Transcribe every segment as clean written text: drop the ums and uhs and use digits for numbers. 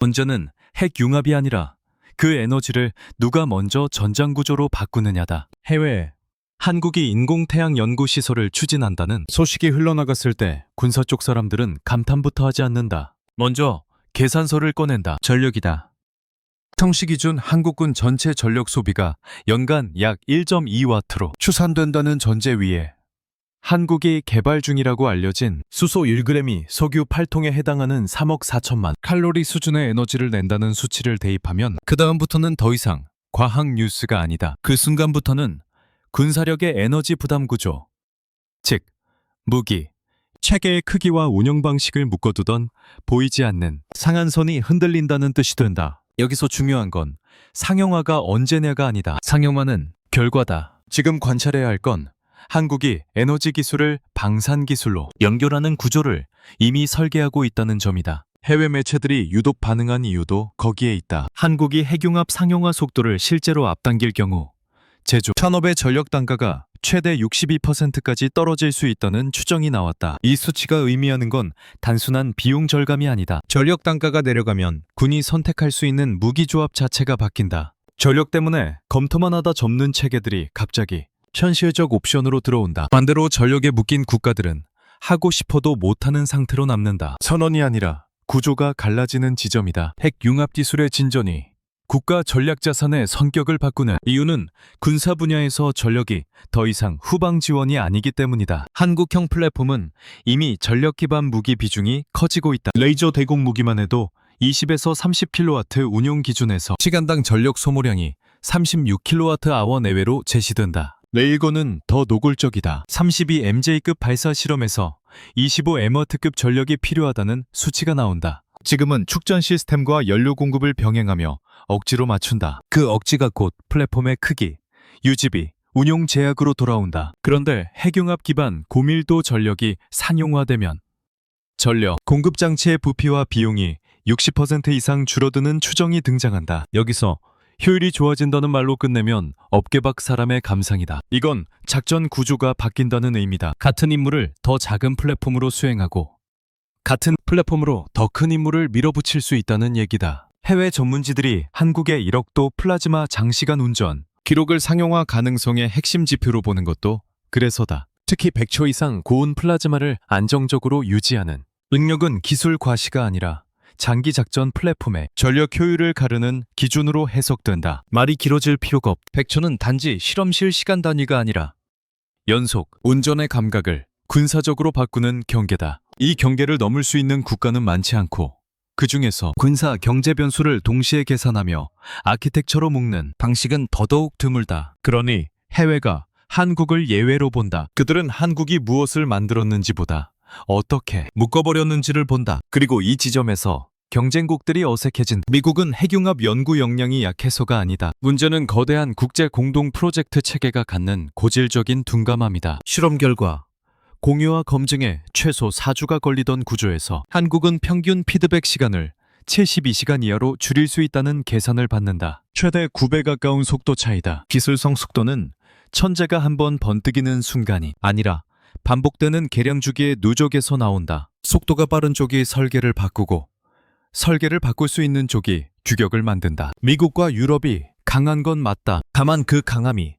문제는 핵융합이 아니라 그 에너지를 누가 먼저 전장구조로 바꾸느냐다. 해외에 한국이 인공태양연구시설을 추진한다는 소식이 흘러나갔을 때 군사 쪽 사람들은 감탄부터 하지 않는다. 먼저 계산서를 꺼낸다. 전력이다. 성시 기준 한국군 전체 전력 소비가 연간 약 1.2와트로 추산된다는 전제 위에 한국이 개발 중이라고 알려진 수소 1g이 석유 8통에 해당하는 3억 4천만 칼로리 수준의 에너지를 낸다는 수치를 대입하면 그 다음부터는 더 이상 과학 뉴스가 아니다. 그 순간부터는 군사력의 에너지 부담 구조, 즉 무기, 체계의 크기와 운영 방식을 묶어두던 보이지 않는 상한선이 흔들린다는 뜻이 된다. 여기서 중요한 건 상용화가 언제냐가 아니다. 상용화는 결과다. 지금 관찰해야 할 건 한국이 에너지 기술을 방산 기술로 연결하는 구조를 이미 설계하고 있다는 점이다. 해외 매체들이 유독 반응한 이유도 거기에 있다. 한국이 핵융합 상용화 속도를 실제로 앞당길 경우 제조 산업의 전력 단가가 최대 62%까지 떨어질 수 있다는 추정이 나왔다. 이 수치가 의미하는 건 단순한 비용 절감이 아니다. 전력 단가가 내려가면 군이 선택할 수 있는 무기 조합 자체가 바뀐다. 전력 때문에 검토만 하다 접는 체계들이 갑자기 현실적 옵션으로 들어온다. 반대로 전력에 묶인 국가들은 하고 싶어도 못하는 상태로 남는다. 선언이 아니라 구조가 갈라지는 지점이다. 핵융합 기술의 진전이 국가 전략 자산의 성격을 바꾸는 이유는 군사 분야에서 전력이 더 이상 후방 지원이 아니기 때문이다. 한국형 플랫폼은 이미 전력 기반 무기 비중이 커지고 있다. 레이저 대공 무기만 해도 20에서 30kW 운용 기준에서 시간당 전력 소모량이 36kWh 내외로 제시된다. 레일건은 더 노골적이다. 32MJ급 발사 실험에서 25MW급 전력이 필요하다는 수치가 나온다. 지금은 축전 시스템과 연료 공급을 병행하며 억지로 맞춘다. 그 억지가 곧 플랫폼의 크기, 유지비, 운용 제약으로 돌아온다. 그런데 핵융합 기반 고밀도 전력이 상용화되면 전력 공급 장치의 부피와 비용이 60% 이상 줄어드는 추정이 등장한다. 여기서 효율이 좋아진다는 말로 끝내면 업계박 사람의 감상이다. 이건 작전 구조가 바뀐다는 의미다. 같은 임무를 더 작은 플랫폼으로 수행하고 같은 플랫폼으로 더 큰 임무를 밀어붙일 수 있다는 얘기다. 해외 전문지들이 한국의 1억도 플라즈마 장시간 운전 기록을 상용화 가능성의 핵심 지표로 보는 것도 그래서다. 특히 100초 이상 고온 플라즈마를 안정적으로 유지하는 능력은 기술 과시가 아니라 장기 작전 플랫폼의 전력 효율을 가르는 기준으로 해석된다. 말이 길어질 필요가 없. 100초는 단지 실험실 시간 단위가 아니라 연속 운전의 감각을 군사적으로 바꾸는 경계다. 이 경계를 넘을 수 있는 국가는 많지 않고 그 중에서 군사 경제 변수를 동시에 계산하며 아키텍처로 묶는 방식은 더더욱 드물다. 그러니 해외가 한국을 예외로 본다. 그들은 한국이 무엇을 만들었는지보다 어떻게 묶어버렸는지를 본다. 그리고 이 지점에서 경쟁국들이 어색해진 미국은 핵융합 연구 역량이 약해서가 아니다. 문제는 거대한 국제 공동 프로젝트 체계가 갖는 고질적인 둔감함이다. 실험 결과 공유와 검증에 최소 4주가 걸리던 구조에서 한국은 평균 피드백 시간을 72시간 이하로 줄일 수 있다는 계산을 받는다. 최대 9배 가까운 속도 차이다. 기술성 속도는 천재가 한번 번뜩이는 순간이 아니라 반복되는 개량 주기의 누적에서 나온다. 속도가 빠른 쪽이 설계를 바꾸고 설계를 바꿀 수 있는 쪽이 규격을 만든다. 미국과 유럽이 강한 건 맞다. 다만 그 강함이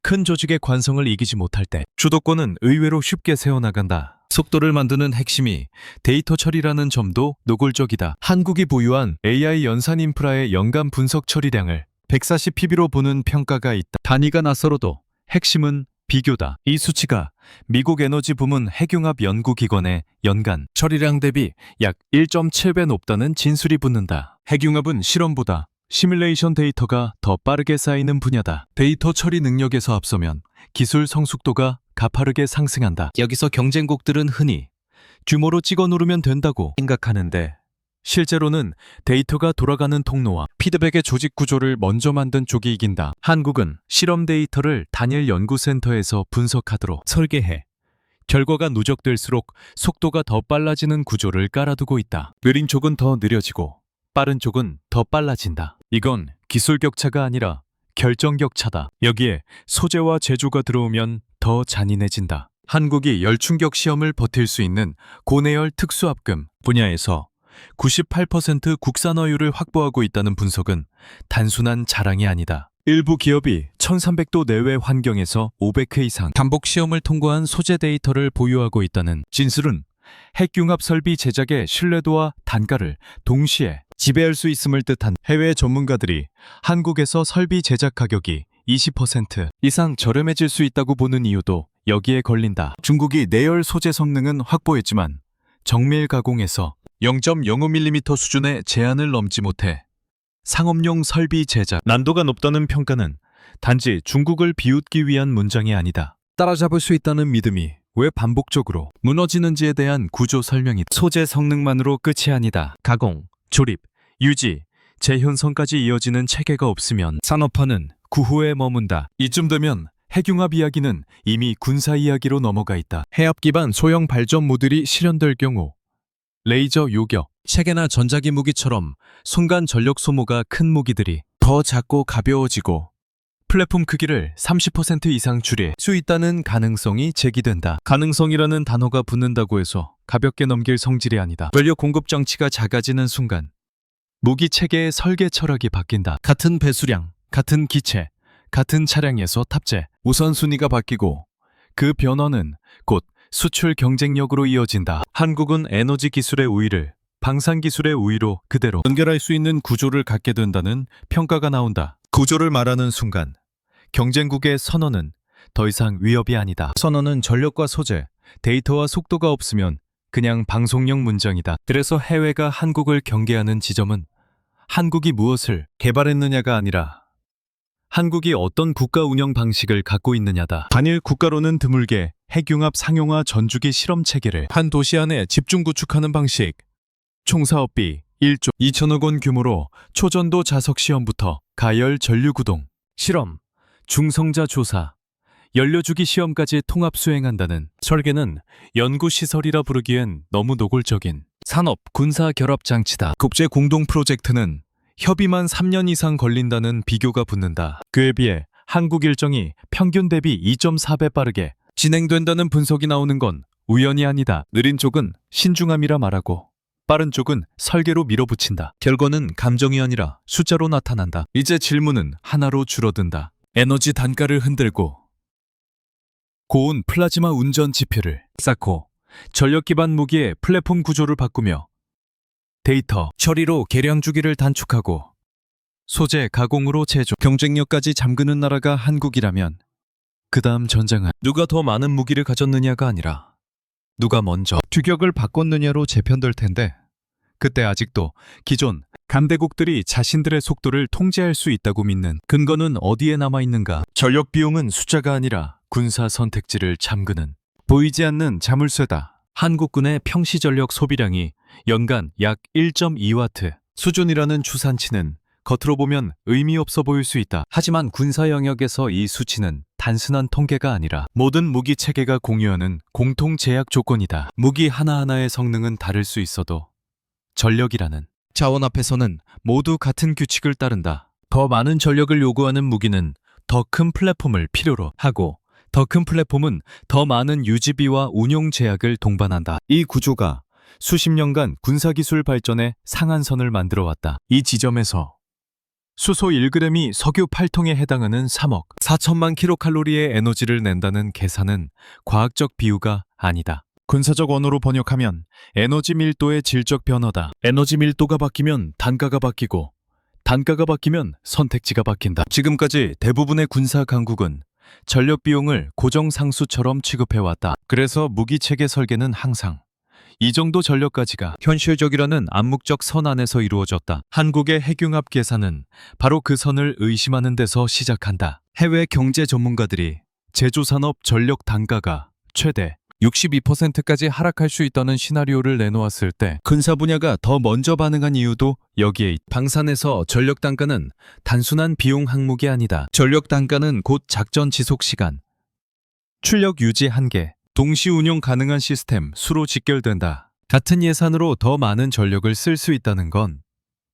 큰 조직의 관성을 이기지 못할 때 주도권은 의외로 쉽게 세워나간다. 속도를 만드는 핵심이 데이터 처리라는 점도 노골적이다. 한국이 보유한 AI 연산 인프라의 연간 분석 처리량을 140PB로 보는 평가가 있다. 단위가 낯설어도 핵심은 비교다. 이 수치가 미국 에너지 부문 핵융합 연구기관의 연간 처리량 대비 약 1.7배 높다는 진술이 붙는다. 핵융합은 실험보다 시뮬레이션 데이터가 더 빠르게 쌓이는 분야다. 데이터 처리 능력에서 앞서면 기술 성숙도가 가파르게 상승한다. 여기서 경쟁국들은 흔히 규모로 찍어 누르면 된다고 생각하는데 실제로는 데이터가 돌아가는 통로와 피드백의 조직 구조를 먼저 만든 쪽이 이긴다. 한국은 실험 데이터를 단일 연구센터에서 분석하도록 설계해 결과가 누적될수록 속도가 더 빨라지는 구조를 깔아두고 있다. 느린 쪽은 더 느려지고 빠른 쪽은 더 빨라진다. 이건 기술 격차가 아니라 결정 격차다. 여기에 소재와 제조가 들어오면 더 잔인해진다. 한국이 열충격 시험을 버틸 수 있는 고내열 특수압금 분야에서 98% 국산화율을 확보하고 있다는 분석은 단순한 자랑이 아니다. 일부 기업이 1300도 내외 환경에서 500회 이상 반복 시험을 통과한 소재 데이터를 보유하고 있다는 진술은 핵융합 설비 제작의 신뢰도와 단가를 동시에 지배할 수 있음을 뜻한. 해외 전문가들이 한국에서 설비 제작 가격이 20% 이상 저렴해질 수 있다고 보는 이유도 여기에 걸린다. 중국이 내열 소재 성능은 확보했지만 정밀 가공에서 0.05mm 수준의 제한을 넘지 못해 상업용 설비 제작 난도가 높다는 평가는 단지 중국을 비웃기 위한 문장이 아니다. 따라잡을 수 있다는 믿음이 왜 반복적으로 무너지는지에 대한 구조 설명이 소재 성능만으로 끝이 아니다. 가공, 조립, 유지, 재현선까지 이어지는 체계가 없으면 산업화는 구호에 머문다. 이쯤 되면 핵융합 이야기는 이미 군사 이야기로 넘어가 있다. 해압 기반 소형 발전 모듈이 실현될 경우 레이저 요격, 체계나 전자기 무기처럼 순간 전력 소모가 큰 무기들이 더 작고 가벼워지고 플랫폼 크기를 30% 이상 줄일 수 있다는 가능성이 제기된다. 가능성이라는 단어가 붙는다고 해서 가볍게 넘길 성질이 아니다. 전력 공급 장치가 작아지는 순간 무기 체계의 설계 철학이 바뀐다. 같은 배수량, 같은 기체, 같은 차량에서 탑재, 우선순위가 바뀌고 그 변화는 곧 수출 경쟁력으로 이어진다. 한국은 에너지 기술의 우위를 방산 기술의 우위로 그대로 연결할 수 있는 구조를 갖게 된다는 평가가 나온다. 구조를 말하는 순간 경쟁국의 선언은 더 이상 위협이 아니다. 선언은 전력과 소재, 데이터와 속도가 없으면 그냥 방송용 문장이다. 그래서 해외가 한국을 경계하는 지점은 한국이 무엇을 개발했느냐가 아니라 한국이 어떤 국가 운영 방식을 갖고 있느냐다. 단일 국가로는 드물게 핵융합 상용화 전주기 실험 체계를 한 도시 안에 집중 구축하는 방식. 총사업비 1조 2천억 원 규모로 초전도 자석 시험부터 가열 전류 구동, 실험, 중성자 조사, 연료주기 시험까지 통합 수행한다는 설계는 연구시설이라 부르기엔 너무 노골적인 산업, 군사 결합 장치다. 국제 공동 프로젝트는 협의만 3년 이상 걸린다는 비교가 붙는다. 그에 비해 한국 일정이 평균 대비 2.4배 빠르게 진행된다는 분석이 나오는 건 우연이 아니다. 느린 쪽은 신중함이라 말하고 빠른 쪽은 설계로 밀어붙인다. 결과는 감정이 아니라 숫자로 나타난다. 이제 질문은 하나로 줄어든다. 에너지 단가를 흔들고 고온 플라즈마 운전 지표를 쌓고 전력 기반 무기의 플랫폼 구조를 바꾸며 데이터 처리로 계량 주기를 단축하고 소재 가공으로 제조 경쟁력까지 잠그는 나라가 한국이라면 그 다음 전쟁은 누가 더 많은 무기를 가졌느냐가 아니라 누가 먼저 규격을 바꿨느냐로 재편될 텐데 그때 아직도 기존 강대국들이 자신들의 속도를 통제할 수 있다고 믿는 근거는 어디에 남아있는가? 전력 비용은 숫자가 아니라 군사 선택지를 잠그는 보이지 않는 자물쇠다. 한국군의 평시 전력 소비량이 연간 약 1.2와트 수준이라는 추산치는 겉으로 보면 의미 없어 보일 수 있다. 하지만 군사 영역에서 이 수치는 단순한 통계가 아니라 모든 무기 체계가 공유하는 공통 제약 조건이다. 무기 하나하나의 성능은 다를 수 있어도 전력이라는 자원 앞에서는 모두 같은 규칙을 따른다. 더 많은 전력을 요구하는 무기는 더 큰 플랫폼을 필요로 하고 더 큰 플랫폼은 더 많은 유지비와 운용 제약을 동반한다. 이 구조가 수십 년간 군사기술 발전의 상한선을 만들어 왔다. 이 지점에서 수소 1g이 석유 8통에 해당하는 3억 4천만 킬로칼로리의 에너지를 낸다는 계산은 과학적 비유가 아니다. 군사적 언어로 번역하면 에너지 밀도의 질적 변화다. 에너지 밀도가 바뀌면 단가가 바뀌고 단가가 바뀌면 선택지가 바뀐다. 지금까지 대부분의 군사 강국은 전력 비용을 고정 상수처럼 취급해왔다. 그래서 무기 체계 설계는 항상 이 정도 전력까지가 현실적이라는 암묵적 선 안에서 이루어졌다. 한국의 핵융합 계산은 바로 그 선을 의심하는 데서 시작한다. 해외 경제 전문가들이 제조산업 전력 단가가 최대 62%까지 하락할 수 있다는 시나리오를 내놓았을 때 군사 분야가 더 먼저 반응한 이유도 여기에 있다. 방산에서 전력 단가는 단순한 비용 항목이 아니다. 전력 단가는 곧 작전 지속 시간, 출력 유지 한계, 동시 운용 가능한 시스템 수로 직결된다. 같은 예산으로 더 많은 전력을 쓸 수 있다는 건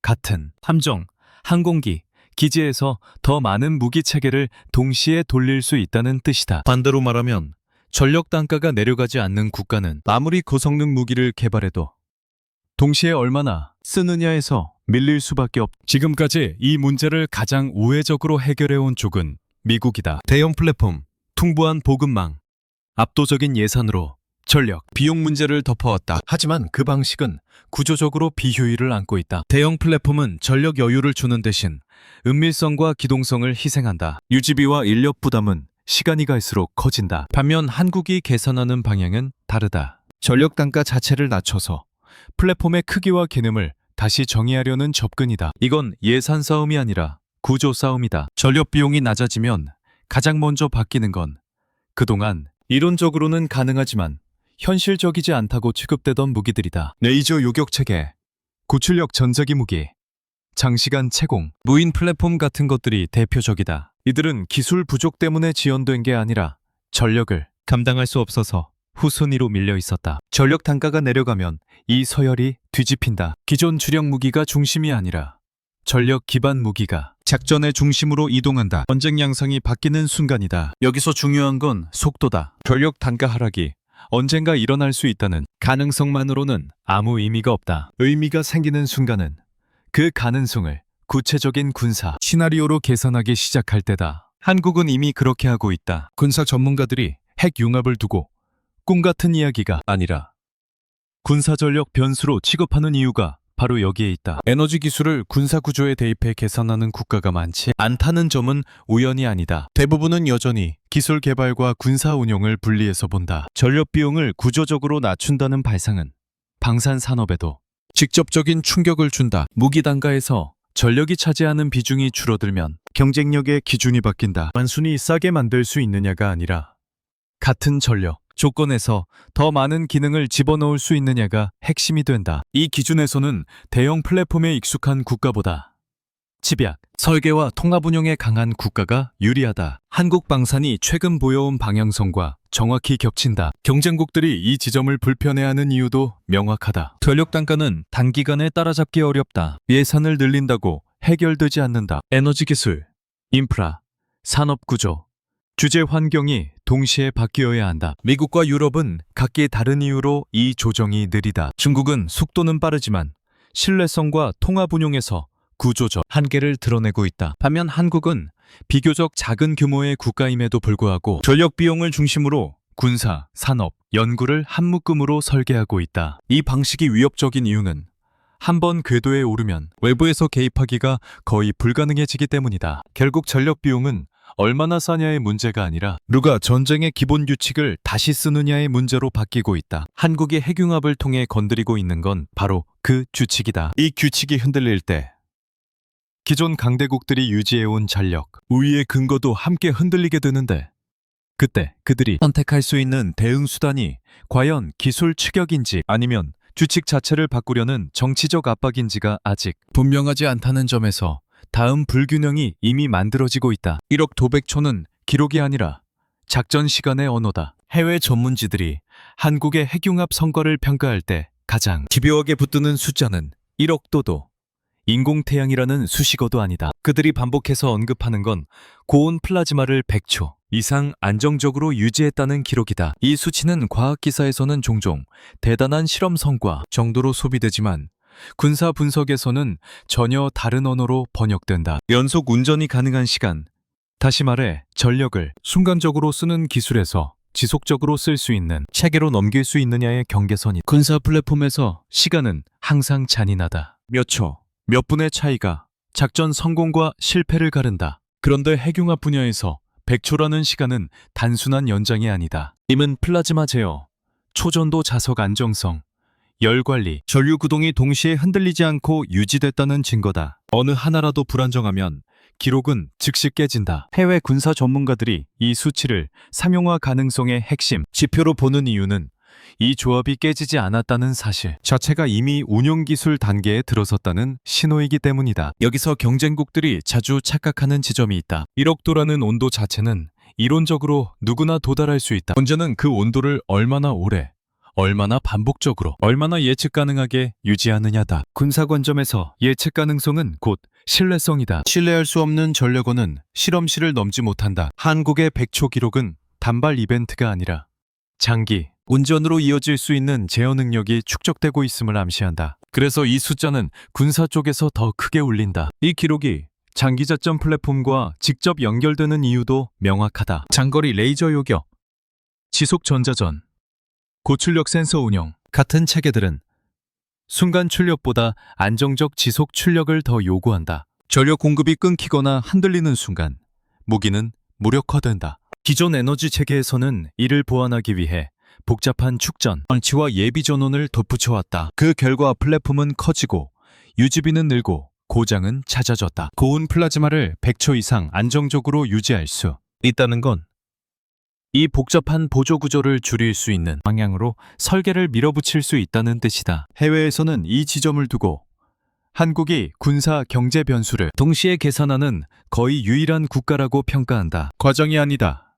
같은 함정, 항공기, 기지에서 더 많은 무기 체계를 동시에 돌릴 수 있다는 뜻이다. 반대로 말하면 전력 단가가 내려가지 않는 국가는 아무리 고성능 무기를 개발해도 동시에 얼마나 쓰느냐에서 밀릴 수밖에 없. 지금까지 이 문제를 가장 우회적으로 해결해온 쪽은 미국이다. 대형 플랫폼, 풍부한 보급망, 압도적인 예산으로 전력, 비용 문제를 덮어왔다. 하지만 그 방식은 구조적으로 비효율을 안고 있다. 대형 플랫폼은 전력 여유를 주는 대신 은밀성과 기동성을 희생한다. 유지비와 인력 부담은 시간이 갈수록 커진다. 반면 한국이 계산하는 방향은 다르다. 전력 단가 자체를 낮춰서 플랫폼의 크기와 개념을 다시 정의하려는 접근이다. 이건 예산 싸움이 아니라 구조 싸움이다. 전력 비용이 낮아지면 가장 먼저 바뀌는 건 그동안 이론적으로는 가능하지만 현실적이지 않다고 취급되던 무기들이다. 레이저 요격체계, 고출력 전자기 무기, 장시간 채공, 무인 플랫폼 같은 것들이 대표적이다. 이들은 기술 부족 때문에 지연된 게 아니라 전력을 감당할 수 없어서 후순위로 밀려 있었다. 전력 단가가 내려가면 이 서열이 뒤집힌다. 기존 주력 무기가 중심이 아니라 전력 기반 무기가 작전의 중심으로 이동한다. 전쟁 양상이 바뀌는 순간이다. 여기서 중요한 건 속도다. 전력 단가 하락이 언젠가 일어날 수 있다는 가능성만으로는 아무 의미가 없다. 의미가 생기는 순간은 그 가능성을 구체적인 군사 시나리오로 계산하기 시작할 때다. 한국은 이미 그렇게 하고 있다. 군사 전문가들이 핵 융합을 두고 꿈 같은 이야기가 아니라 군사전력 변수로 취급하는 이유가 바로 여기에 있다. 에너지 기술을 군사 구조에 대입해 계산하는 국가가 많지 않다는 점은 우연이 아니다. 대부분은 여전히 기술 개발과 군사 운용을 분리해서 본다. 전력 비용을 구조적으로 낮춘다는 발상은 방산 산업에도 직접적인 충격을 준다. 무기 단가에서 전력이 차지하는 비중이 줄어들면 경쟁력의 기준이 바뀐다. 단순히 싸게 만들 수 있느냐가 아니라 같은 전력 조건에서 더 많은 기능을 집어넣을 수 있느냐가 핵심이 된다. 이 기준에서는 대형 플랫폼에 익숙한 국가보다 집약, 설계와 통합 운영에 강한 국가가 유리하다. 한국 방산이 최근 보여온 방향성과 정확히 겹친다. 경쟁국들이 이 지점을 불편해하는 이유도 명확하다. 전력 단가는 단기간에 따라잡기 어렵다. 예산을 늘린다고 해결되지 않는다. 에너지 기술, 인프라, 산업 구조, 주재 환경이 동시에 바뀌어야 한다. 미국과 유럽은 각기 다른 이유로 이 조정이 느리다. 중국은 속도는 빠르지만 신뢰성과 통합 운용에서 구조적 한계를 드러내고 있다. 반면 한국은 비교적 작은 규모의 국가임에도 불구하고 전력 비용을 중심으로 군사, 산업, 연구를 한 묶음으로 설계하고 있다. 이 방식이 위협적인 이유는 한번 궤도에 오르면 외부에서 개입하기가 거의 불가능해지기 때문이다. 결국 전력 비용은 얼마나 싸냐의 문제가 아니라 누가 전쟁의 기본 규칙을 다시 쓰느냐의 문제로 바뀌고 있다. 한국이 핵융합을 통해 건드리고 있는 건 바로 그 규칙이다. 이 규칙이 흔들릴 때 기존 강대국들이 유지해온 전력, 우위의 근거도 함께 흔들리게 되는데 그때 그들이 선택할 수 있는 대응 수단이 과연 기술 추격인지 아니면 규칙 자체를 바꾸려는 정치적 압박인지가 아직 분명하지 않다는 점에서 다음 불균형이 이미 만들어지고 있다. 1억 도백초는 기록이 아니라 작전 시간의 언어다. 해외 전문지들이 한국의 핵융합 성과를 평가할 때 가장 집요하게 붙드는 숫자는 1억 도도 인공태양이라는 수식어도 아니다. 그들이 반복해서 언급하는 건 고온 플라즈마를 100초 이상 안정적으로 유지했다는 기록이다. 이 수치는 과학기사에서는 종종 대단한 실험 성과 정도로 소비되지만 군사 분석에서는 전혀 다른 언어로 번역된다. 연속 운전이 가능한 시간, 다시 말해 전력을 순간적으로 쓰는 기술에서 지속적으로 쓸 수 있는 체계로 넘길 수 있느냐의 경계선이 군사 플랫폼에서 시간은 항상 잔인하다. 몇 초, 몇 분의 차이가 작전 성공과 실패를 가른다. 그런데 핵융합 분야에서 100초라는 시간은 단순한 연장이 아니다. 임은 플라즈마 제어, 초전도 자석 안정성, 열 관리, 전류 구동이 동시에 흔들리지 않고 유지됐다는 증거다. 어느 하나라도 불안정하면 기록은 즉시 깨진다. 해외 군사 전문가들이 이 수치를 상용화 가능성의 핵심 지표로 보는 이유는 이 조합이 깨지지 않았다는 사실 자체가 이미 운용기술 단계에 들어섰다는 신호이기 때문이다. 여기서 경쟁국들이 자주 착각하는 지점이 있다. 1억도라는 온도 자체는 이론적으로 누구나 도달할 수 있다. 문제는 그 온도를 얼마나 오래, 얼마나 반복적으로, 얼마나 예측 가능하게 유지하느냐다. 군사 관점에서 예측 가능성은 곧 신뢰성이다. 신뢰할 수 없는 전력원은 실험실을 넘지 못한다. 한국의 100초 기록은 단발 이벤트가 아니라 장기 운전으로 이어질 수 있는 제어 능력이 축적되고 있음을 암시한다. 그래서 이 숫자는 군사 쪽에서 더 크게 울린다. 이 기록이 장기자점 플랫폼과 직접 연결되는 이유도 명확하다. 장거리 레이저 요격, 지속 전자전, 고출력 센서 운영 같은 체계들은 순간 출력보다 안정적 지속 출력을 더 요구한다. 전력 공급이 끊기거나 흔들리는 순간 무기는 무력화된다. 기존 에너지 체계에서는 이를 보완하기 위해 복잡한 축전, 장치와 예비 전원을 덧붙여왔다. 그 결과 플랫폼은 커지고 유지비는 늘고 고장은 잦아졌다. 고온 플라즈마를 100초 이상 안정적으로 유지할 수 있다는 건 이 복잡한 보조 구조를 줄일 수 있는 방향으로 설계를 밀어붙일 수 있다는 뜻이다. 해외에서는 이 지점을 두고 한국이 군사 경제 변수를 동시에 계산하는 거의 유일한 국가라고 평가한다. 과정이 아니다.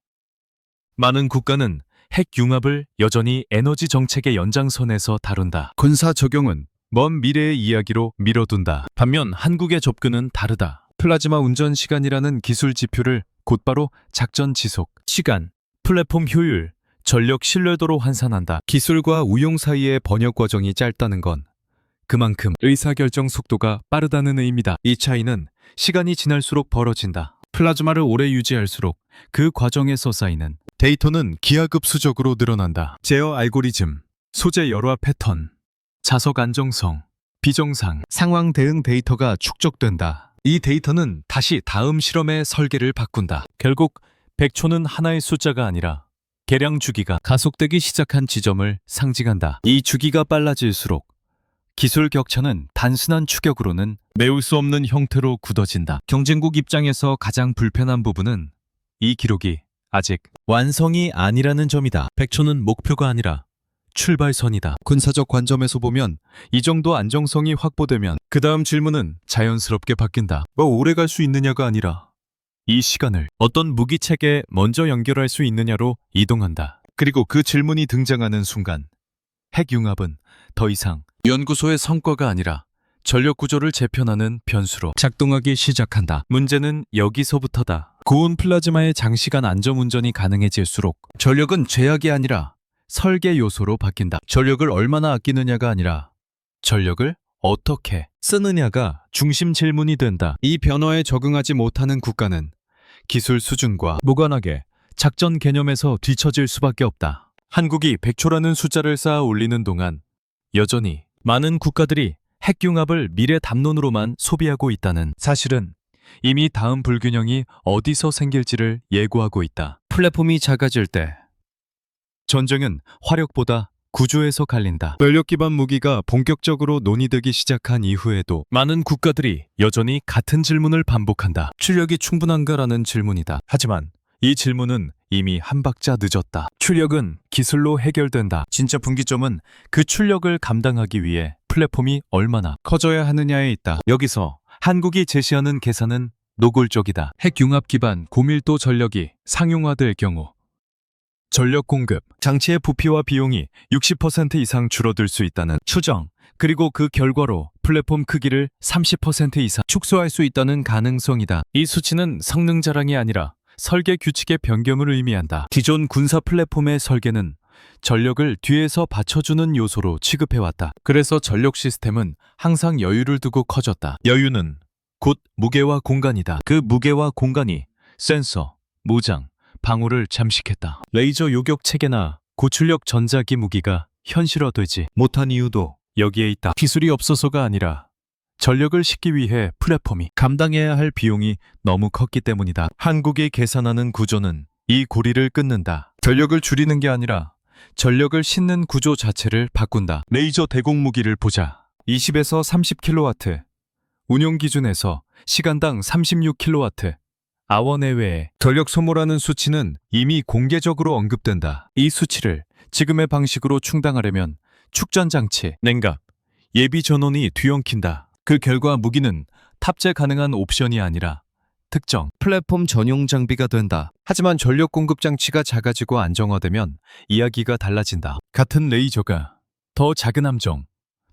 많은 국가는 핵 융합을 여전히 에너지 정책의 연장선에서 다룬다. 군사 적용은 먼 미래의 이야기로 미뤄둔다. 반면 한국의 접근은 다르다. 플라즈마 운전 시간이라는 기술 지표를 곧바로 작전 지속, 시간, 플랫폼 효율, 전력 신뢰도로 환산한다. 기술과 운용 사이의 번역 과정이 짧다는 건 그만큼 의사결정 속도가 빠르다는 의미다. 이 차이는 시간이 지날수록 벌어진다. 플라즈마를 오래 유지할수록 그 과정에서 쌓이는 데이터는 기하급수적으로 늘어난다. 제어 알고리즘, 소재 열화 패턴, 자석 안정성, 비정상, 상황 대응 데이터가 축적된다. 이 데이터는 다시 다음 실험의 설계를 바꾼다. 결국 100초는 하나의 숫자가 아니라 개량 주기가 가속되기 시작한 지점을 상징한다. 이 주기가 빨라질수록 기술 격차는 단순한 추격으로는 메울 수 없는 형태로 굳어진다. 경쟁국 입장에서 가장 불편한 부분은 이 기록이 아직 완성이 아니라는 점이다. 100초는 목표가 아니라 출발선이다. 군사적 관점에서 보면 이 정도 안정성이 확보되면 그 다음 질문은 자연스럽게 바뀐다. 오래 갈 수 있느냐가 아니라 이 시간을 어떤 무기체계에 먼저 연결할 수 있느냐로 이동한다. 그리고 그 질문이 등장하는 순간 핵융합은 더 이상 연구소의 성과가 아니라 전력 구조를 재편하는 변수로 작동하기 시작한다. 문제는 여기서부터다. 고온 플라즈마의 장시간 안전운전이 가능해질수록 전력은 제약이 아니라 설계 요소로 바뀐다. 전력을 얼마나 아끼느냐가 아니라 전력을 어떻게 쓰느냐가 중심 질문이 된다. 이 변화에 적응하지 못하는 국가는 기술 수준과 무관하게 작전 개념에서 뒤처질 수밖에 없다. 한국이 100초라는 숫자를 쌓아 올리는 동안 여전히 많은 국가들이 핵융합을 미래 담론으로만 소비하고 있다는 사실은 이미 다음 불균형이 어디서 생길지를 예고하고 있다. 플랫폼이 작아질 때 전쟁은 화력보다 구조에서 갈린다. 전력 기반 무기가 본격적으로 논의되기 시작한 이후에도 많은 국가들이 여전히 같은 질문을 반복한다. 출력이 충분한가라는 질문이다. 하지만 이 질문은 이미 한 박자 늦었다. 출력은 기술로 해결된다. 진짜 분기점은 그 출력을 감당하기 위해 플랫폼이 얼마나 커져야 하느냐에 있다. 여기서 한국이 제시하는 계산은 노골적이다. 핵융합 기반 고밀도 전력이 상용화될 경우 전력 공급, 장치의 부피와 비용이 60% 이상 줄어들 수 있다는 추정, 그리고 그 결과로 플랫폼 크기를 30% 이상 축소할 수 있다는 가능성이다. 이 수치는 성능 자랑이 아니라 설계 규칙의 변경을 의미한다. 기존 군사 플랫폼의 설계는 전력을 뒤에서 받쳐주는 요소로 취급해왔다. 그래서 전력 시스템은 항상 여유를 두고 커졌다. 여유는 곧 무게와 공간이다. 그 무게와 공간이 센서, 무장, 방호를 잠식했다. 레이저 요격 체계나 고출력 전자기 무기가 현실화되지 못한 이유도 여기에 있다. 기술이 없어서가 아니라 전력을 싣기 위해 플랫폼이 감당해야 할 비용이 너무 컸기 때문이다. 한국이 계산하는 구조는 이 고리를 끊는다. 전력을 줄이는 게 아니라 전력을 싣는 구조 자체를 바꾼다. 레이저 대공 무기를 보자. 20에서 30kW, 운용 기준에서 시간당 36kW, 아워 내외에 전력 소모라는 수치는 이미 공개적으로 언급된다. 이 수치를 지금의 방식으로 충당하려면 축전 장치, 냉각, 예비 전원이 뒤엉킨다. 그 결과 무기는 탑재 가능한 옵션이 아니라 특정 플랫폼 전용 장비가 된다. 하지만 전력 공급 장치가 작아지고 안정화되면 이야기가 달라진다. 같은 레이저가 더 작은 함정,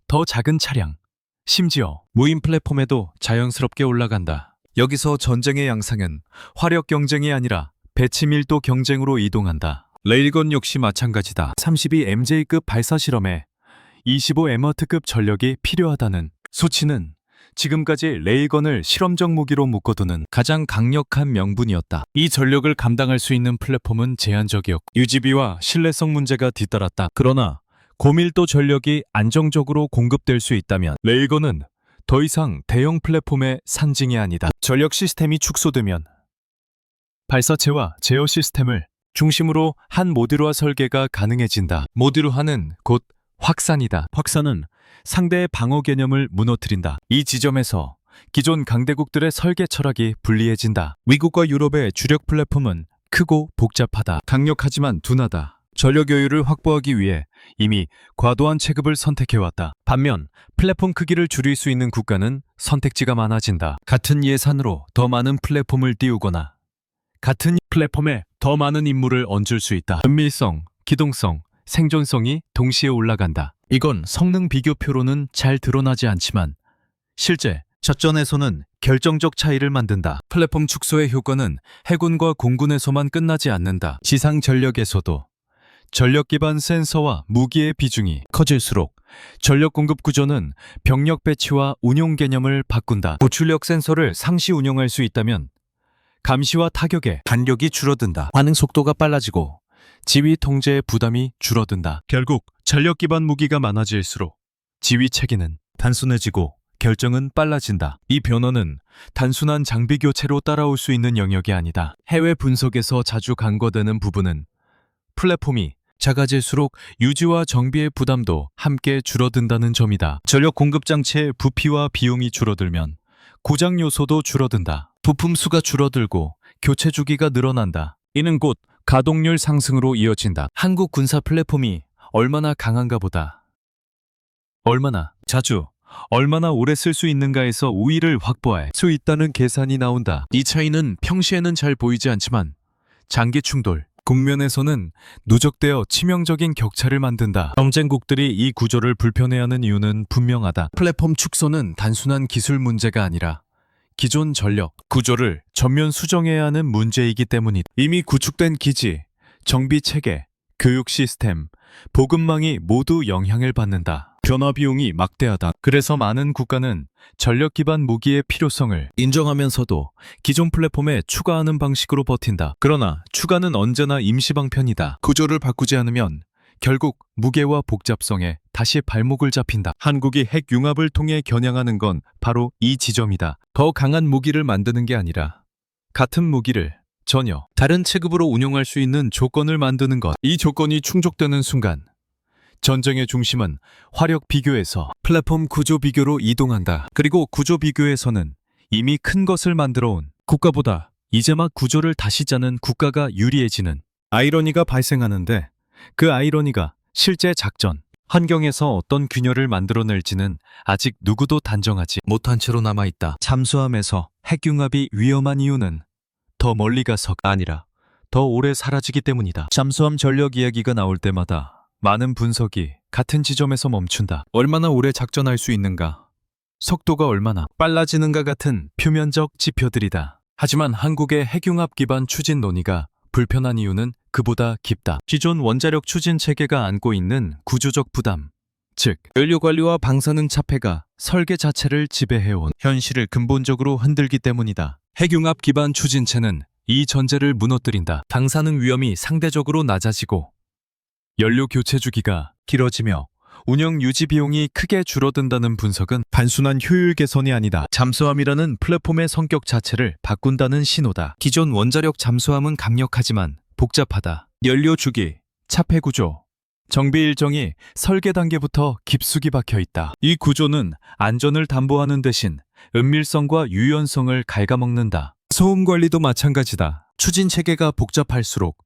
더 작은 차량, 심지어 무인 플랫폼에도 자연스럽게 올라간다. 여기서 전쟁의 양상은 화력 경쟁이 아니라 배치 밀도 경쟁으로 이동한다. 레일건 역시 마찬가지다. 32MJ급 발사 실험에 25mT급 전력이 필요하다는 수치는 지금까지 레이건을 실험적 무기로 묶어두는 가장 강력한 명분이었다. 이 전력을 감당할 수 있는 플랫폼은 제한적이었고 유지비와 신뢰성 문제가 뒤따랐다. 그러나 고밀도 전력이 안정적으로 공급될 수 있다면 레이건은 더 이상 대형 플랫폼의 산증이 아니다. 전력 시스템이 축소되면 발사체와 제어 시스템을 중심으로 한 모듈화 설계가 가능해진다. 모듈화는 곧 확산이다. 확산은 상대의 방어 개념을 무너뜨린다. 이 지점에서 기존 강대국들의 설계 철학이 불리해진다. 미국과 유럽의 주력 플랫폼은 크고 복잡하다. 강력하지만 둔하다. 전력 여유를 확보하기 위해 이미 과도한 체급을 선택해왔다. 반면 플랫폼 크기를 줄일 수 있는 국가는 선택지가 많아진다. 같은 예산으로 더 많은 플랫폼을 띄우거나 같은 플랫폼에 더 많은 임무를 얹을 수 있다. 은밀성, 기동성, 생존성이 동시에 올라간다. 이건 성능 비교표로는 잘 드러나지 않지만 실제 작전에서는 결정적 차이를 만든다. 플랫폼 축소의 효과는 해군과 공군에서만 끝나지 않는다. 지상 전력에서도 전력 기반 센서와 무기의 비중이 커질수록 전력 공급 구조는 병력 배치와 운용 개념을 바꾼다. 고출력 센서를 상시 운용할 수 있다면 감시와 타격의 간격이 줄어든다. 반응 속도가 빨라지고 지휘 통제의 부담이 줄어든다. 결국 전력 기반 무기가 많아질수록 지휘 체계는 단순해지고 결정은 빨라진다. 이 변화는 단순한 장비 교체로 따라올 수 있는 영역이 아니다. 해외 분석에서 자주 간과되는 부분은 플랫폼이 작아질수록 유지와 정비의 부담도 함께 줄어든다는 점이다. 전력 공급 장치의 부피와 비용이 줄어들면 고장 요소도 줄어든다. 부품 수가 줄어들고 교체 주기가 늘어난다. 이는 곧 가동률 상승으로 이어진다. 한국 군사 플랫폼이 얼마나 강한가 보다 얼마나 자주, 얼마나 오래 쓸 수 있는가에서 우위를 확보할 수 있다는 계산이 나온다. 이 차이는 평시에는 잘 보이지 않지만 장기 충돌, 국면에서는 누적되어 치명적인 격차를 만든다. 경쟁국들이 이 구조를 불편해하는 이유는 분명하다. 플랫폼 축소는 단순한 기술 문제가 아니라 기존 전력 구조를 전면 수정해야 하는 문제이기 때문이다. 이미 구축된 기지, 정비 체계, 교육 시스템, 보급망이 모두 영향을 받는다. 변화 비용이 막대하다. 그래서 많은 국가는 전력 기반 무기의 필요성을 인정하면서도 기존 플랫폼에 추가하는 방식으로 버틴다. 그러나 추가는 언제나 임시 방편이다. 구조를 바꾸지 않으면 결국 무게와 복잡성에 다시 발목을 잡힌다. 한국이 핵 융합을 통해 겨냥하는 건 바로 이 지점이다. 더 강한 무기를 만드는 게 아니라 같은 무기를 전혀 다른 체급으로 운용할 수 있는 조건을 만드는 것. 이 조건이 충족되는 순간 전쟁의 중심은 화력 비교에서 플랫폼 구조 비교로 이동한다. 그리고 구조 비교에서는 이미 큰 것을 만들어온 국가보다 이제 막 구조를 다시 짜는 국가가 유리해지는 아이러니가 발생하는데, 그 아이러니가 실제 작전, 환경에서 어떤 균열을 만들어낼지는 아직 누구도 단정하지 못한 채로 남아있다. 잠수함에서 핵융합이 위험한 이유는 더 멀리 가서가 아니라 더 오래 사라지기 때문이다. 잠수함 전력 이야기가 나올 때마다 많은 분석이 같은 지점에서 멈춘다. 얼마나 오래 작전할 수 있는가, 속도가 얼마나 빨라지는가 같은 표면적 지표들이다. 하지만 한국의 핵융합 기반 추진 논의가 불편한 이유는 그보다 깊다. 기존 원자력 추진 체계가 안고 있는 구조적 부담, 즉 연료 관리와 방사능 차폐가 설계 자체를 지배해온 현실을 근본적으로 흔들기 때문이다. 핵융합 기반 추진체는 이 전제를 무너뜨린다. 방사능 위험이 상대적으로 낮아지고 연료 교체 주기가 길어지며 운영 유지 비용이 크게 줄어든다는 분석은 단순한 효율 개선이 아니다. 잠수함이라는 플랫폼의 성격 자체를 바꾼다는 신호다. 기존 원자력 잠수함은 강력하지만 복잡하다. 연료 주기, 차폐 구조, 정비 일정이 설계 단계부터 깊숙이 박혀 있다. 이 구조는 안전을 담보하는 대신 은밀성과 유연성을 갉아먹는다. 소음 관리도 마찬가지다. 추진 체계가 복잡할수록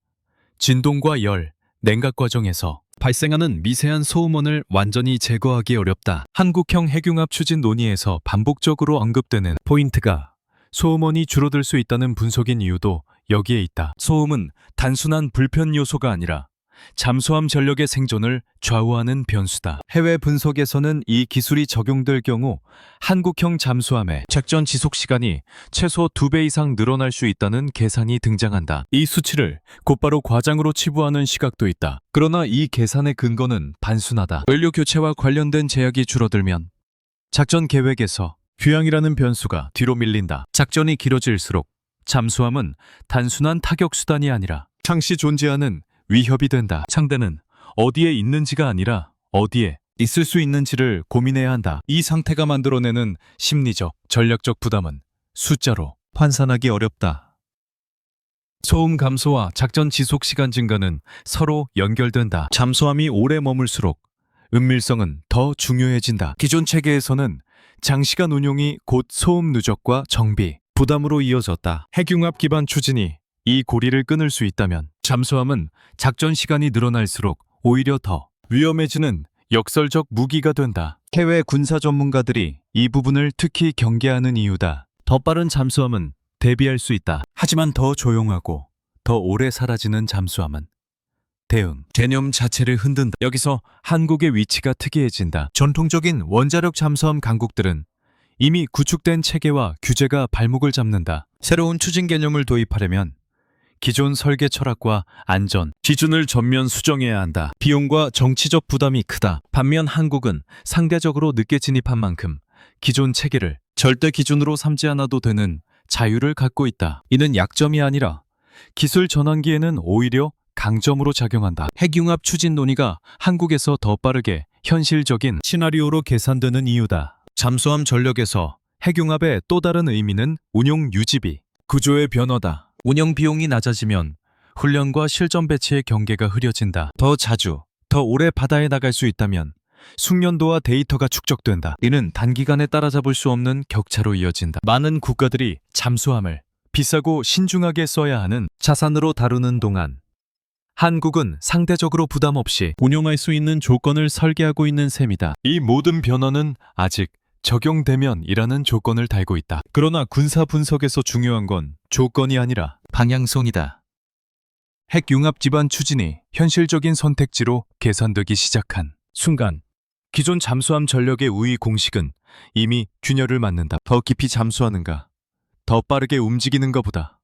진동과 열, 냉각 과정에서 발생하는 미세한 소음원을 완전히 제거하기 어렵다. 한국형 핵융합 추진 논의에서 반복적으로 언급되는 포인트가 소음원이 줄어들 수 있다는 분석인 이유도 여기에 있다. 소음은 단순한 불편 요소가 아니라 잠수함 전력의 생존을 좌우하는 변수다. 해외 분석에서는 이 기술이 적용될 경우 한국형 잠수함의 작전 지속 시간이 최소 2배 이상 늘어날 수 있다는 계산이 등장한다. 이 수치를 곧바로 과장으로 치부하는 시각도 있다. 그러나 이 계산의 근거는 단순하다. 연료 교체와 관련된 제약이 줄어들면 작전 계획에서 휴양이라는 변수가 뒤로 밀린다. 작전이 길어질수록 잠수함은 단순한 타격 수단이 아니라 상시 존재하는 위협이 된다. 상대는 어디에 있는지가 아니라 어디에 있을 수 있는지를 고민해야 한다. 이 상태가 만들어내는 심리적, 전략적 부담은 숫자로 환산하기 어렵다. 소음 감소와 작전 지속 시간 증가는 서로 연결된다. 잠수함이 오래 머물수록 은밀성은 더 중요해진다. 기존 체계에서는 장시간 운용이 곧 소음 누적과 정비, 부담으로 이어졌다. 핵융합 기반 추진이 이 고리를 끊을 수 있다면 잠수함은 작전 시간이 늘어날수록 오히려 더 위험해지는 역설적 무기가 된다. 해외 군사 전문가들이 이 부분을 특히 경계하는 이유다. 더 빠른 잠수함은 대비할 수 있다. 하지만 더 조용하고 더 오래 사라지는 잠수함은 대응, 개념 자체를 흔든다. 여기서 한국의 위치가 특이해진다. 전통적인 원자력 잠수함 강국들은 이미 구축된 체계와 규제가 발목을 잡는다. 새로운 추진 개념을 도입하려면 기존 설계 철학과 안전, 기준을 전면 수정해야 한다. 비용과 정치적 부담이 크다. 반면 한국은 상대적으로 늦게 진입한 만큼 기존 체계를 절대 기준으로 삼지 않아도 되는 자유를 갖고 있다. 이는 약점이 아니라 기술 전환기에는 오히려 강점으로 작용한다. 핵융합 추진 논의가 한국에서 더 빠르게 현실적인 시나리오로 계산되는 이유다. 잠수함 전력에서 핵융합의 또 다른 의미는 운용 유지비, 구조의 변화다. 운영 비용이 낮아지면 훈련과 실전 배치의 경계가 흐려진다. 더 자주, 더 오래 바다에 나갈 수 있다면 숙련도와 데이터가 축적된다. 이는 단기간에 따라잡을 수 없는 격차로 이어진다. 많은 국가들이 잠수함을 비싸고 신중하게 써야 하는 자산으로 다루는 동안 한국은 상대적으로 부담 없이 운용할 수 있는 조건을 설계하고 있는 셈이다. 이 모든 변화는 아직 적용되면이라는 조건을 달고 있다. 그러나 군사 분석에서 중요한 건 조건이 아니라 방향성이다. 핵융합 기반 추진이 현실적인 선택지로 계산되기 시작한 순간 기존 잠수함 전력의 우위 공식은 이미 균열을 맞는다. 더 깊이 잠수하는가, 더 빠르게 움직이는가 보다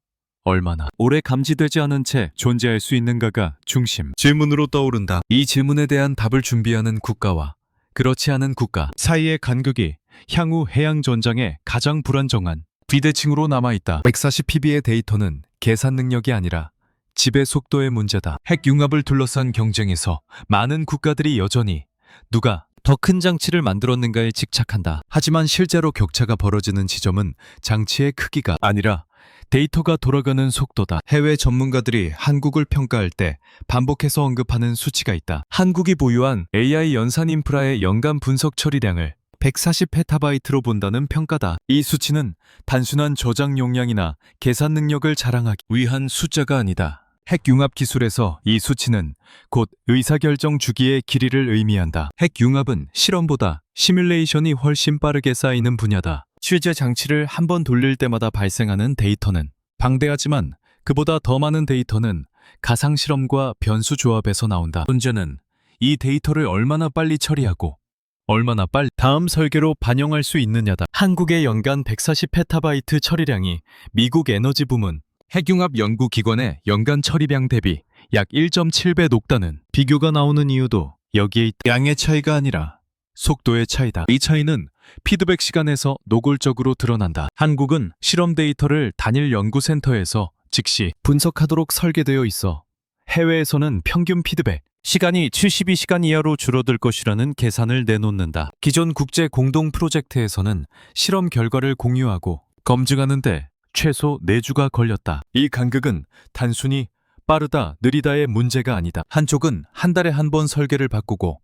얼마나 오래 감지되지 않은 채 존재할 수 있는가가 중심 질문으로 떠오른다. 이 질문에 대한 답을 준비하는 국가와 그렇지 않은 국가 사이의 간극이 향후 해양 전장의 가장 불안정한 비대칭으로 남아있다. 140pb의 데이터는 계산 능력이 아니라 지배 속도의 문제다. 핵융합을 둘러싼 경쟁에서 많은 국가들이 여전히 누가 더 큰 장치를 만들었는가에 집착한다. 하지만 실제로 격차가 벌어지는 지점은 장치의 크기가 아니라 데이터가 돌아가는 속도다. 해외 전문가들이 한국을 평가할 때 반복해서 언급하는 수치가 있다. 한국이 보유한 AI 연산 인프라의 연간 분석 처리량을 140페타바이트로 본다는 평가다. 이 수치는 단순한 저장 용량이나 계산 능력을 자랑하기 위한 숫자가 아니다. 핵융합 기술에서 이 수치는 곧 의사결정 주기의 길이를 의미한다. 핵융합은 실험보다 시뮬레이션이 훨씬 빠르게 쌓이는 분야다. 실제 장치를 한 번 돌릴 때마다 발생하는 데이터는 방대하지만 그보다 더 많은 데이터는 가상실험과 변수 조합에서 나온다. 문제는 이 데이터를 얼마나 빨리 처리하고 얼마나 빨리 다음 설계로 반영할 수 있느냐다. 한국의 연간 140페타바이트 처리량이 미국 에너지 부문 핵융합 연구기관의 연간 처리량 대비 약 1.7배 높다는 비교가 나오는 이유도 여기에 있다. 양의 차이가 아니라 속도의 차이다. 이 차이는 피드백 시간에서 노골적으로 드러난다. 한국은 실험 데이터를 단일 연구센터에서 즉시 분석하도록 설계되어 있어 해외에서는 평균 피드백 시간이 72시간 이하로 줄어들 것이라는 계산을 내놓는다. 기존 국제 공동 프로젝트에서는 실험 결과를 공유하고 검증하는데 최소 4주가 걸렸다. 이 간극은 단순히 빠르다, 느리다의 문제가 아니다. 한쪽은 한 달에 한 번 설계를 바꾸고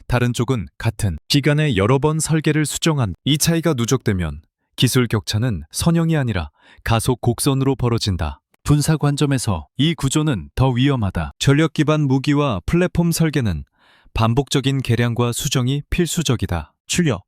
다른 쪽은 같은 기간에 여러 번 설계를 수정한 이 차이가 누적되면 기술 격차는 선형이 아니라 가속 곡선으로 벌어진다. 분사 관점에서 이 구조는 더 위험하다. 전력 기반 무기와 플랫폼 설계는 반복적인 개량과 수정이 필수적이다. 출력,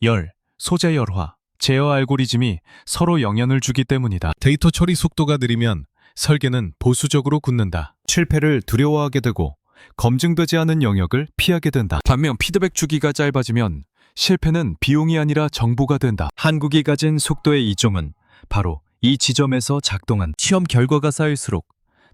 열, 소재 열화, 제어 알고리즘이 서로 영향을 주기 때문이다. 데이터 처리 속도가 느리면 설계는 보수적으로 굳는다. 실패를 두려워하게 되고 검증되지 않은 영역을 피하게 된다. 반면 피드백 주기가 짧아지면 실패는 비용이 아니라 정보가 된다. 한국이 가진 속도의 이점은 바로 이 지점에서 작동한 시험 결과가 쌓일수록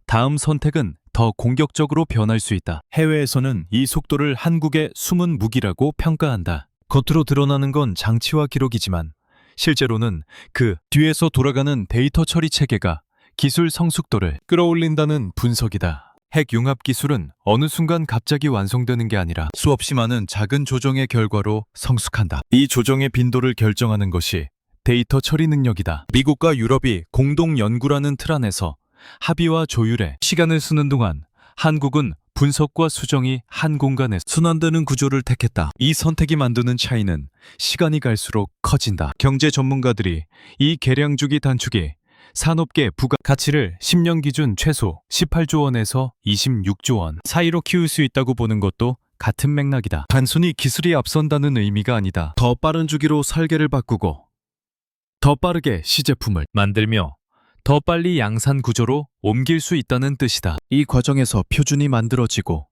다음 선택은 더 공격적으로 변할 수 있다. 해외에서는 이 속도를 한국의 숨은 무기라고 평가한다. 겉으로 드러나는 건 장치와 기록이지만 실제로는 그 뒤에서 돌아가는 데이터 처리 체계가 기술 성숙도를 끌어올린다는 분석이다. 핵 융합 기술은 어느 순간 갑자기 완성되는 게 아니라 수없이 많은 작은 조정의 결과로 성숙한다. 이 조정의 빈도를 결정하는 것이 데이터 처리 능력이다. 미국과 유럽이 공동 연구라는 틀 안에서 합의와 조율에 시간을 쓰는 동안 한국은 분석과 수정이 한 공간에 순환되는 구조를 택했다. 이 선택이 만드는 차이는 시간이 갈수록 커진다. 경제 전문가들이 이 계량 주기 단축이 산업계 부가 가치를 10년 기준 최소 18조 원에서 26조 원 사이로 키울 수 있다고 보는 것도 같은 맥락이다. 단순히 기술이 앞선다는 의미가 아니다. 더 빠른 주기로 설계를 바꾸고 더 빠르게 시제품을 만들며 더 빨리 양산 구조로 옮길 수 있다는 뜻이다. 이 과정에서 표준이 만들어지고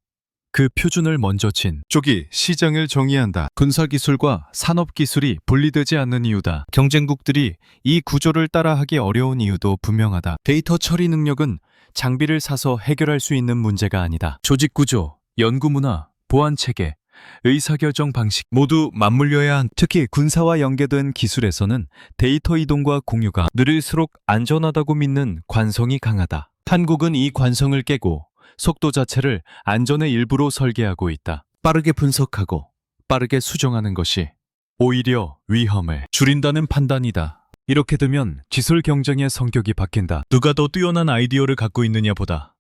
그 표준을 먼저 친 쪽이 시장을 정의한다. 군사기술과 산업기술이 분리되지 않는 이유다. 경쟁국들이 이 구조를 따라하기 어려운 이유도 분명하다. 데이터 처리 능력은 장비를 사서 해결할 수 있는 문제가 아니다. 조직구조, 연구문화, 보안체계, 의사결정 방식 모두 맞물려야 한 특히 군사와 연계된 기술에서는 데이터 이동과 공유가 느릴수록 안전하다고 믿는 관성이 강하다. 한국은 이 관성을 깨고 속도 자체를 안전의 일부로 설계하고 있다. 빠르게 분석하고 빠르게 수정하는 것이 오히려 위험을 줄인다는 판단이다. 이렇게 되면 기술 경쟁의 성격이 바뀐다. 누가 더 뛰어난 아이디어를 갖고 있느냐보다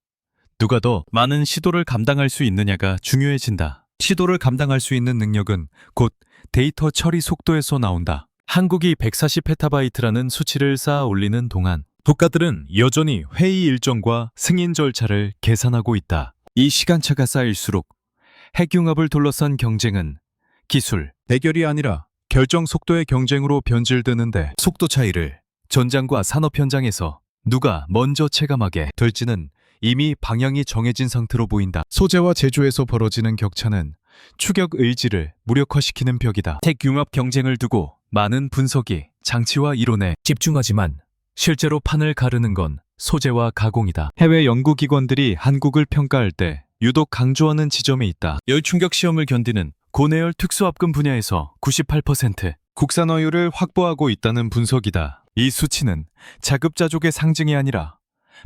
누가 더 많은 시도를 감당할 수 있느냐가 중요해진다. 시도를 감당할 수 있는 능력은 곧 데이터 처리 속도에서 나온다. 한국이 140페타바이트라는 수치를 쌓아 올리는 동안 국가들은 여전히 회의 일정과 승인 절차를 계산하고 있다. 이 시간차가 쌓일수록 핵융합을 둘러싼 경쟁은 기술, 대결이 아니라 결정 속도의 경쟁으로 변질되는데 속도 차이를 전장과 산업 현장에서 누가 먼저 체감하게 될지는 이미 방향이 정해진 상태로 보인다. 소재와 제조에서 벌어지는 격차는 추격 의지를 무력화시키는 벽이다. 핵융합 경쟁을 두고 많은 분석이 장치와 이론에 집중하지만 실제로 판을 가르는 건 소재와 가공이다. 해외 연구기관들이 한국을 평가할 때 유독 강조하는 지점이 있다. 열충격 시험을 견디는 고내열 특수압금 분야에서 98% 국산화율을 확보하고 있다는 분석이다. 이 수치는 자급자족의 상징이 아니라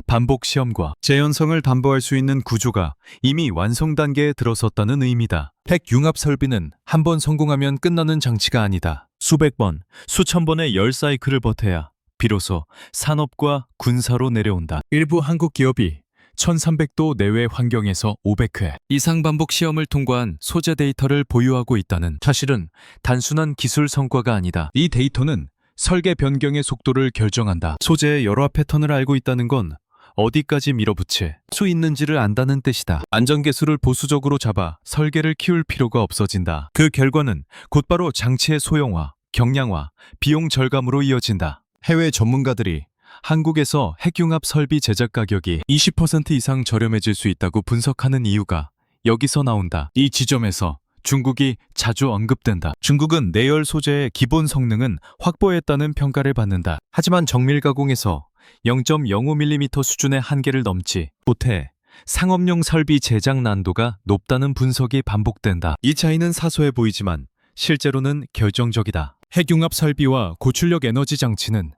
반복 시험과 재현성을 담보할 수 있는 구조가 이미 완성 단계에 들어섰다는 의미다. 핵 융합 설비는 한 번 성공하면 끝나는 장치가 아니다. 수백 번, 수천 번의 열 사이클을 버텨야 비로소 산업과 군사로 내려온다. 일부 한국 기업이 1300도 내외 환경에서 500회 이상 반복 시험을 통과한 소재 데이터를 보유하고 있다는 사실은 단순한 기술 성과가 아니다. 이 데이터는 설계 변경의 속도를 결정한다. 소재의 열화 패턴을 알고 있다는 건 어디까지 밀어붙일 수 있는지를 안다는 뜻이다. 안전계수를 보수적으로 잡아 설계를 키울 필요가 없어진다. 그 결과는 곧바로 장치의 소형화, 경량화, 비용 절감으로 이어진다. 해외 전문가들이 한국에서 핵융합 설비 제작 가격이 20% 이상 저렴해질 수 있다고 분석하는 이유가 여기서 나온다. 이 지점에서 중국이 자주 언급된다. 중국은 내열 소재의 기본 성능은 확보했다는 평가를 받는다. 하지만 정밀 가공에서 0.05mm 수준의 한계를 넘지 못해 상업용 설비 제작 난도가 높다는 분석이 반복된다. 이 차이는 사소해 보이지만 실제로는 결정적이다. 핵융합 설비와 고출력 에너지 장치는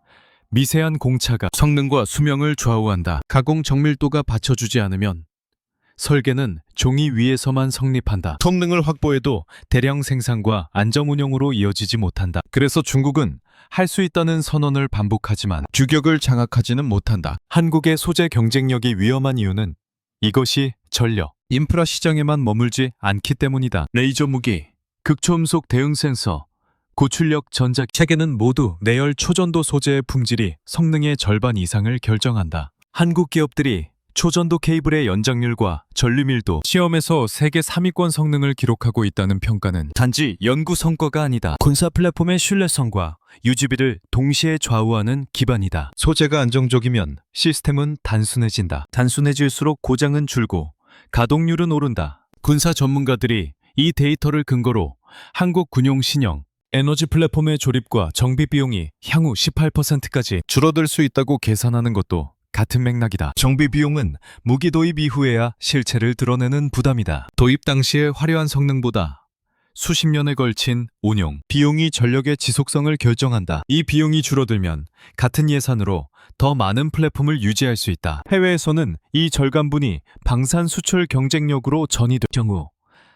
미세한 공차가 성능과 수명을 좌우한다. 가공 정밀도가 받쳐주지 않으면 설계는 종이 위에서만 성립한다. 성능을 확보해도 대량 생산과 안정 운영으로 이어지지 못한다. 그래서 중국은 할 수 있다는 선언을 반복하지만 규격을 장악하지는 못한다. 한국의 소재 경쟁력이 위험한 이유는 이것이 전력, 인프라 시장에만 머물지 않기 때문이다. 레이저 무기, 극초음속 대응 센서, 고출력 전자 체계는 모두 내열 초전도 소재의 품질이 성능의 절반 이상을 결정한다. 한국 기업들이 초전도 케이블의 연장률과 전류밀도 시험에서 세계 3위권 성능을 기록하고 있다는 평가는 단지 연구 성과가 아니다. 군사 플랫폼의 신뢰성과 유지비를 동시에 좌우하는 기반이다. 소재가 안정적이면 시스템은 단순해진다. 단순해질수록 고장은 줄고 가동률은 오른다. 군사 전문가들이 이 데이터를 근거로 한국 군용 신형 에너지 플랫폼의 조립과 정비 비용이 향후 18%까지 줄어들 수 있다고 계산하는 것도 같은 맥락이다. 정비 비용은 무기 도입 이후에야 실체를 드러내는 부담이다. 도입 당시의 화려한 성능보다 수십 년에 걸친 운용, 비용이 전력의 지속성을 결정한다. 이 비용이 줄어들면 같은 예산으로 더 많은 플랫폼을 유지할 수 있다. 해외에서는 이 절감분이 방산 수출 경쟁력으로 전이될 경우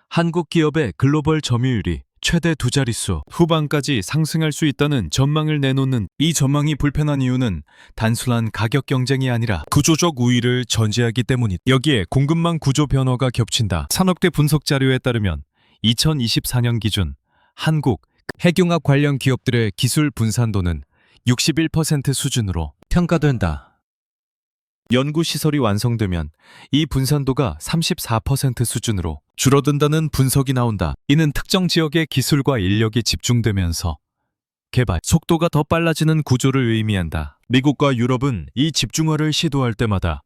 한국 기업의 글로벌 점유율이 최대 2자릿수 후반까지 상승할 수 있다는 전망을 내놓는. 이 전망이 불편한 이유는 단순한 가격 경쟁이 아니라 구조적 우위를 전제하기 때문이다. 여기에 공급망 구조 변화가 겹친다. 산업계 분석 자료에 따르면 2024년 기준 한국 핵융합 관련 기업들의 기술 분산도는 61% 수준으로 평가된다. 연구시설이 완성되면 이 분산도가 34% 수준으로 줄어든다는 분석이 나온다. 이는 특정 지역의 기술과 인력이 집중되면서 개발 속도가 더 빨라지는 구조를 의미한다. 미국과 유럽은 이 집중화를 시도할 때마다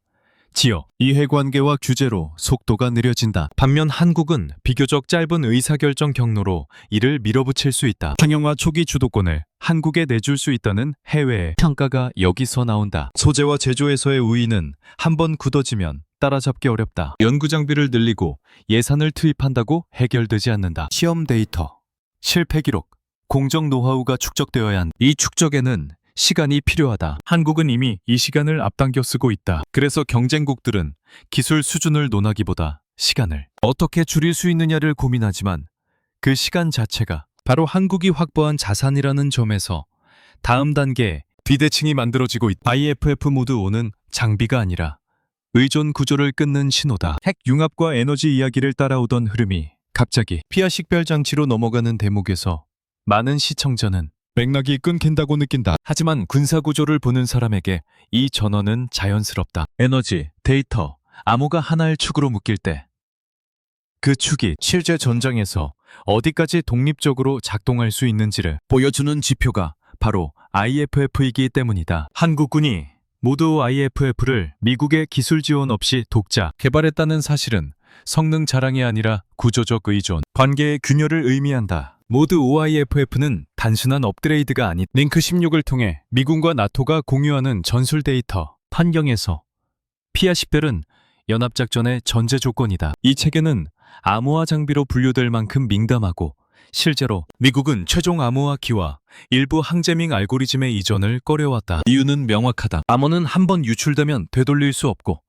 지역, 이해관계와 규제로 속도가 느려진다. 반면 한국은 비교적 짧은 의사결정 경로로 이를 밀어붙일 수 있다. 상용화 초기 주도권을 한국에 내줄 수 있다는 해외의 평가가 여기서 나온다. 소재와 제조에서의 우위는 한번 굳어지면 따라잡기 어렵다. 연구 장비를 늘리고 예산을 투입한다고 해결되지 않는다. 시험 데이터, 실패 기록, 공정 노하우가 축적되어야 한다. 이 축적에는 시간이 필요하다. 한국은 이미 이 시간을 앞당겨 쓰고 있다. 그래서 경쟁국들은 기술 수준을 논하기보다 시간을 어떻게 줄일 수 있느냐를 고민하지만 그 시간 자체가 바로 한국이 확보한 자산이라는 점에서 다음 단계에 비대칭이 만들어지고 있다. IFF 모드 5는 장비가 아니라 의존 구조를 끊는 신호다. 핵 융합과 에너지 이야기를 따라오던 흐름이 갑자기 피아 식별 장치로 넘어가는 대목에서 많은 시청자는 맥락이 끊긴다고 느낀다. 하지만 군사구조를 보는 사람에게 이 전원은 자연스럽다. 에너지, 데이터, 암호가 하나의 축으로 묶일 때 그 축이 실제 전장에서 어디까지 독립적으로 작동할 수 있는지를 보여주는 지표가 바로 IFF이기 때문이다. 한국군이 모두 IFF를 미국의 기술 지원 없이 독자 개발했다는 사실은 성능 자랑이 아니라 구조적 의존, 관계의 균열을 의미한다. 모드 OIFF는 단순한 업그레이드가 아닌 링크 16을 통해 미군과 나토가 공유하는 전술 데이터, 환경에서 피아 식별은 연합작전의 전제 조건이다. 이 체계는 암호화 장비로 분류될 만큼 민감하고 실제로 미국은 최종 암호화 키와 일부 항제밍 알고리즘의 이전을 꺼려왔다. 이유는 명확하다. 암호는 한번 유출되면 되돌릴 수 없고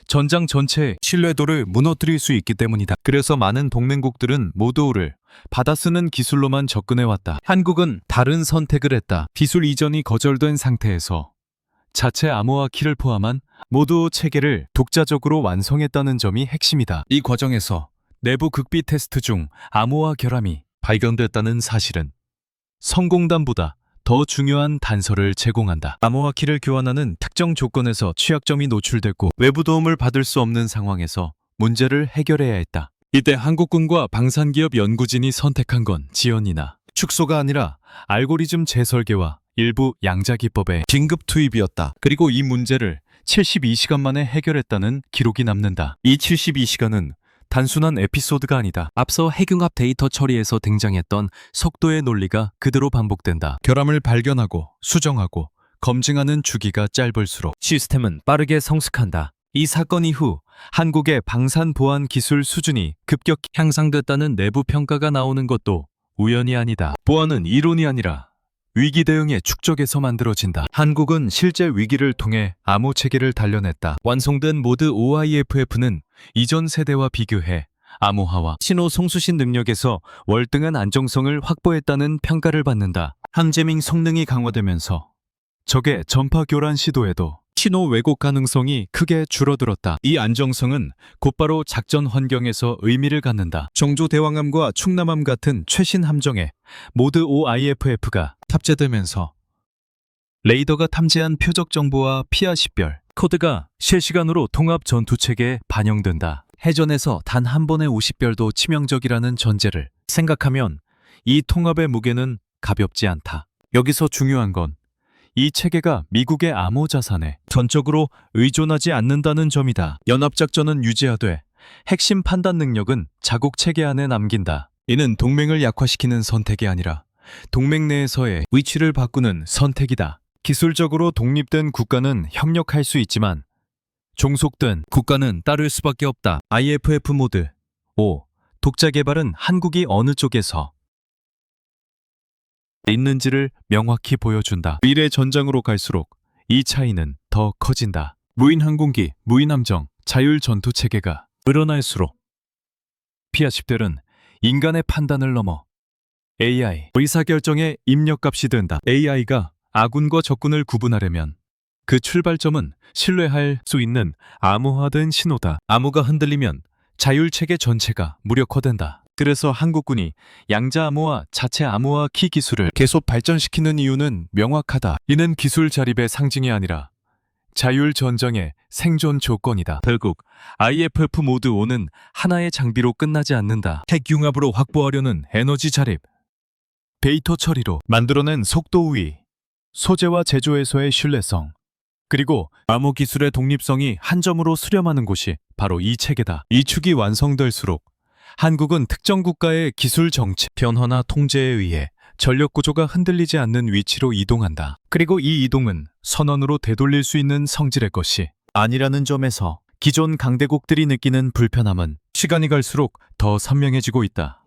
전장 전체의 신뢰도를 무너뜨릴 수 있기 때문이다. 그래서 많은 동맹국들은 모드 5를 받아쓰는 기술로만 접근해왔다. 한국은 다른 선택을 했다. 기술 이전이 거절된 상태에서 자체 암호화 키를 포함한 모드 5 체계를 독자적으로 완성했다는 점이 핵심이다. 이 과정에서 내부 극비 테스트 중 암호화 결함이 발견됐다는 사실은 성공담보다 더 중요한 단서를 제공한다. 암호화 키를 교환하는 특정 조건에서 취약점이 노출됐고 외부 도움을 받을 수 없는 상황에서 문제를 해결해야 했다. 이때 한국군과 방산기업 연구진이 선택한 건 지연이나 축소가 아니라 알고리즘 재설계와 일부 양자 기법의 긴급 투입이었다. 그리고 이 문제를 72시간 만에 해결했다는 기록이 남는다. 이 72시간은 단순한 에피소드가 아니다. 앞서 핵융합 데이터 처리에서 등장했던 속도의 논리가 그대로 반복된다. 결함을 발견하고 수정하고 검증하는 주기가 짧을수록 시스템은 빠르게 성숙한다. 이 사건 이후 한국의 방산 보안 기술 수준이 급격히 향상됐다는 내부 평가가 나오는 것도 우연이 아니다. 보안은 이론이 아니라 위기 대응의 축적에서 만들어진다. 한국은 실제 위기를 통해 암호 체계를 단련했다. 완성된 모드 OIFF는 이전 세대와 비교해 암호화와 신호 송수신 능력에서 월등한 안정성을 확보했다는 평가를 받는다. 항제밍 성능이 강화되면서 적의 전파 교란 시도에도 신호 왜곡 가능성이 크게 줄어들었다. 이 안정성은 곧바로 작전 환경에서 의미를 갖는다. 정조대왕함과 충남함 같은 최신 함정에 모드 OIFF가 탑재되면서 레이더가 탐지한 표적 정보와 피아 식별, 코드가 실시간으로 통합 전투체계에 반영된다. 해전에서 단 한 번의 50별도 치명적이라는 전제를 생각하면 이 통합의 무게는 가볍지 않다. 여기서 중요한 건 이 체계가 미국의 암호 자산에 전적으로 의존하지 않는다는 점이다. 연합작전은 유지하되 핵심 판단 능력은 자국 체계 안에 남긴다. 이는 동맹을 약화시키는 선택이 아니라 동맹 내에서의 위치를 바꾸는 선택이다. 기술적으로 독립된 국가는 협력할 수 있지만 종속된 국가는 따를 수밖에 없다. IFF 모드 5. 독자 개발은 한국이 어느 쪽에서 있는지를 명확히 보여준다. 미래 전장으로 갈수록 이 차이는 더 커진다. 무인 항공기, 무인 함정, 자율 전투 체계가 늘어날수록 피아십들은 인간의 판단을 넘어 AI, 의사결정의 입력값이 된다. AI가 아군과 적군을 구분하려면 그 출발점은 신뢰할 수 있는 암호화된 신호다. 암호가 흔들리면 자율체계 전체가 무력화된다. 그래서 한국군이 양자 암호화, 자체 암호화 키 기술을 계속 발전시키는 이유는 명확하다. 이는 기술 자립의 상징이 아니라 자율 전쟁의 생존 조건이다. 결국 IFF 모드 5는 하나의 장비로 끝나지 않는다. 핵 융합으로 확보하려는 에너지 자립, 데이터 처리로 만들어낸 속도 우위, 소재와 제조에서의 신뢰성, 그리고 암호 기술의 독립성이 한 점으로 수렴하는 곳이 바로 이 체계다. 이 축이 완성될수록 한국은 특정 국가의 기술 정책, 변화나 통제에 의해 전력 구조가 흔들리지 않는 위치로 이동한다. 그리고 이 이동은 선언으로 되돌릴 수 있는 성질의 것이 아니라는 점에서 기존 강대국들이 느끼는 불편함은 시간이 갈수록 더 선명해지고 있다.